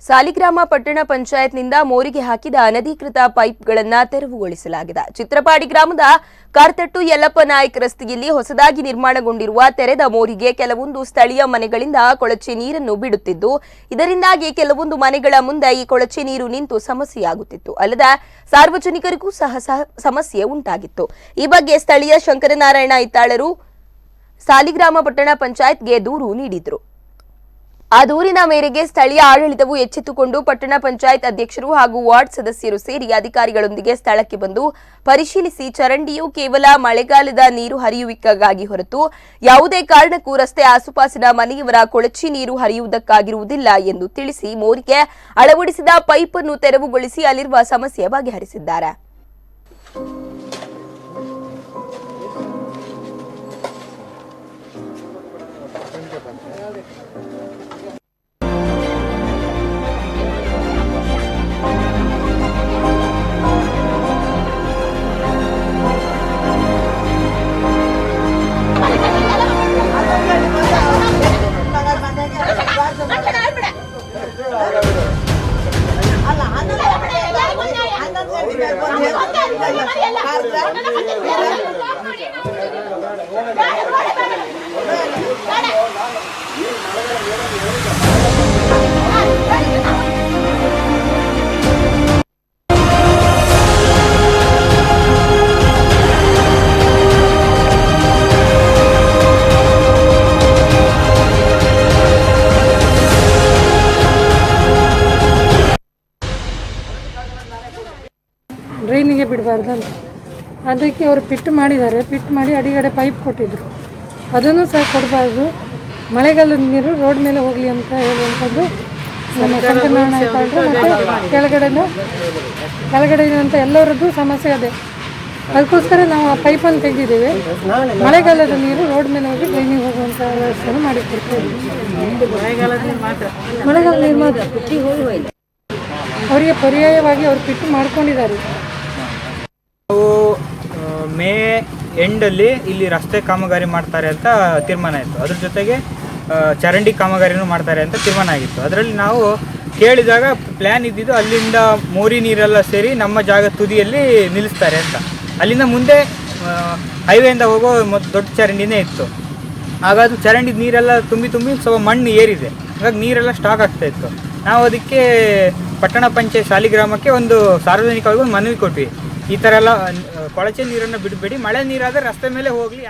ಸಾಲಿಗ್ರಾಮ ಪಟ್ಟಣ ಪಂಚಾಯತ್ನಿಂದ ಮೋರಿಗೆ ಹಾಕಿದ ಅನಧಿಕೃತ ಪೈಪ್ಗಳನ್ನು ತೆರವುಗೊಳಿಸಲಾಗಿದೆ. ಚಿತ್ರಪಾಡಿ ಗ್ರಾಮದ ಕಾರ್ತೆಟ್ಟು ಯಲ್ಲಪ್ಪ ನಾಯ್ಕ ರಸ್ತೆಯಲ್ಲಿ ಹೊಸದಾಗಿ ನಿರ್ಮಾಣಗೊಂಡಿರುವ ತೆರೆದ ಮೋರಿಗೆ ಕೆಲವೊಂದು ಸ್ಥಳೀಯ ಮನೆಗಳಿಂದ ಕೊಳಚೆ ನೀರನ್ನು ಬಿಡುತ್ತಿದ್ದು, ಇದರಿಂದಾಗಿ ಕೆಲವೊಂದು ಮನೆಗಳ ಮುಂದೆ ಈ ಕೊಳಚೆ ನೀರು ನಿಂತು ಸಮಸ್ಯೆಯಾಗುತ್ತಿತ್ತು. ಅಲ್ಲದೆ ಸಾರ್ವಜನಿಕರಿಗೂ ಸಹ ಸಮಸ್ಯೆ ಉಂಟಾಗಿತ್ತು. ಈ ಬಗ್ಗೆ ಸ್ಥಳೀಯ ಶಂಕರನಾರಾಯಣ ಇತ್ತಾಳರು ಸಾಲಿಗ್ರಾಮ ಪಟ್ಟಣ ಪಂಚಾಯತ್ಗೆ ದೂರು ನೀಡಿದರು. ಆ ದೂರಿನ ಮೇರೆಗೆ ಸ್ಥಳೀಯ ಆಡಳಿತವು ಎಚ್ಚೆತ್ತುಕೊಂಡು ಪಟ್ಟಣ ಪಂಚಾಯತ್ ಅಧ್ಯಕ್ಷರು ಹಾಗೂ ವಾರ್ಡ್ ಸದಸ್ಯರು ಸೇರಿ ಅಧಿಕಾರಿಗಳೊಂದಿಗೆ ಸ್ಥಳಕ್ಕೆ ಬಂದು ಪರಿಶೀಲಿಸಿ ಚರಂಡಿಯು ಕೇವಲ ಮಳೆಗಾಲದ ನೀರು ಹರಿಯುವಿಕೆಗಾಗಿ ಹೊರತು ಯಾವುದೇ ಕಾರಣಕ್ಕೂ ರಸ್ತೆ ಆಸುಪಾಸಿನ ಮನೆಯವರ ಕೊಳಚೆ ನೀರು ಹರಿಯುವುದಕ್ಕಾಗಿರುವುದಿಲ್ಲ ಎಂದು ತಿಳಿಸಿ ಮೋರಿಗೆ ಅಳವಡಿಸಿದ ಪೈಪ್ ಅನ್ನು ತೆರವುಗೊಳಿಸಿ ಅಲ್ಲಿರುವ ಸಮಸ್ಯೆ ಬಗೆಹರಿಸಿದ್ದಾರೆ. ಡ್ರೈನಿಗೆ ಬಿಡಬಾರ್ದಂತ ಅದಕ್ಕೆ ಅವರು ಪಿಟ್ ಮಾಡಿದ್ದಾರೆ. ಪಿಟ್ ಮಾಡಿ ಅಡಿಗಡೆ ಪೈಪ್ ಕೊಟ್ಟಿದ್ರು, ಅದನ್ನು ಸಹ ಕೊಡಬಾರ್ದು. ಮಳೆಗಾಲದ ನೀರು ರೋಡ್ ಮೇಲೆ ಹೋಗಲಿ ಅಂತ ಹೇಳುವಂಥದ್ದು ನಮ್ಮ ಶಂಕರನಾರಾಯಣ ಇದ್ದಾಳ್ರು. ಮತ್ತು ಕೆಳಗಡೆ ಇರುವಂಥ ಎಲ್ಲರದ್ದು ಸಮಸ್ಯೆ ಅದೇ. ಅದಕ್ಕೋಸ್ಕರ ನಾವು ಆ ಪೈಪನ್ನು ತೆಗೆದಿದ್ದೇವೆ. ಮಳೆಗಾಲದ ನೀರು ರೋಡ್ ಮೇಲೆ ಹೋಗಿ ಡ್ರೈನಿಗೆ ಹೋಗುವಂಥ ವ್ಯವಸ್ಥೆಯನ್ನು ಮಾಡಿಕೊಡ್ತೇವೆ. ಮಳೆಗಾಲ ನೀರು ಮಾತ್ರ ಅವರಿಗೆ ಪರ್ಯಾಯವಾಗಿ ಅವರು ಪಿಟ್ ಮಾಡ್ಕೊಂಡಿದ್ದಾರೆ. ನಾವು ಮೇ ಎಂಡಲ್ಲಿ ಇಲ್ಲಿ ರಸ್ತೆ ಕಾಮಗಾರಿ ಮಾಡ್ತಾರೆ ಅಂತ ತೀರ್ಮಾನ ಆಯಿತು. ಅದ್ರ ಜೊತೆಗೆ ಚರಂಡಿ ಕಾಮಗಾರಿನೂ ಮಾಡ್ತಾರೆ ಅಂತ ತೀರ್ಮಾನ ಆಗಿತ್ತು. ಅದರಲ್ಲಿ ನಾವು ಕೇಳಿದಾಗ ಪ್ಲ್ಯಾನ್ ಇದ್ದಿದ್ದು ಅಲ್ಲಿಂದ ಮೋರಿ ನೀರೆಲ್ಲ ಸೇರಿ ನಮ್ಮ ಜಾಗ ತುದಿಯಲ್ಲಿ ನಿಲ್ಲಿಸ್ತಾರೆ ಅಂತ. ಅಲ್ಲಿಂದ ಮುಂದೆ ಹೈವೇಯಿಂದ ಹೋಗೋ ದೊಡ್ಡ ಚರಂಡಿನೇ ಇತ್ತು. ಹಾಗಾದ್ರೆ ಚರಂಡಿ ನೀರೆಲ್ಲ ತುಂಬಿ ಸ್ವಲ್ಪ ಮಣ್ಣು ಏರಿದೆ. ಹಾಗಾಗಿ ನೀರೆಲ್ಲ ಸ್ಟಾಕ್ ಆಗ್ತಾ ಇತ್ತು. ನಾವು ಅದಕ್ಕೆ ಪಟ್ಟಣ ಪಂಚಾಯತ್ ಸಾಲಿಗ್ರಾಮಕ್ಕೆ ಒಂದು ಸಾರ್ವಜನಿಕವಾಗಿ ಒಂದು ಮನವಿ ಕೊಟ್ವಿ. ಈ ಥರ ಎಲ್ಲ ಕೊಳಚೆ ನೀರನ್ನು ಬಿಡಬೇಡಿ, ಮಳೆ ನೀರಾದರೆ ರಸ್ತೆ ಮೇಲೆ ಹೋಗಲಿ.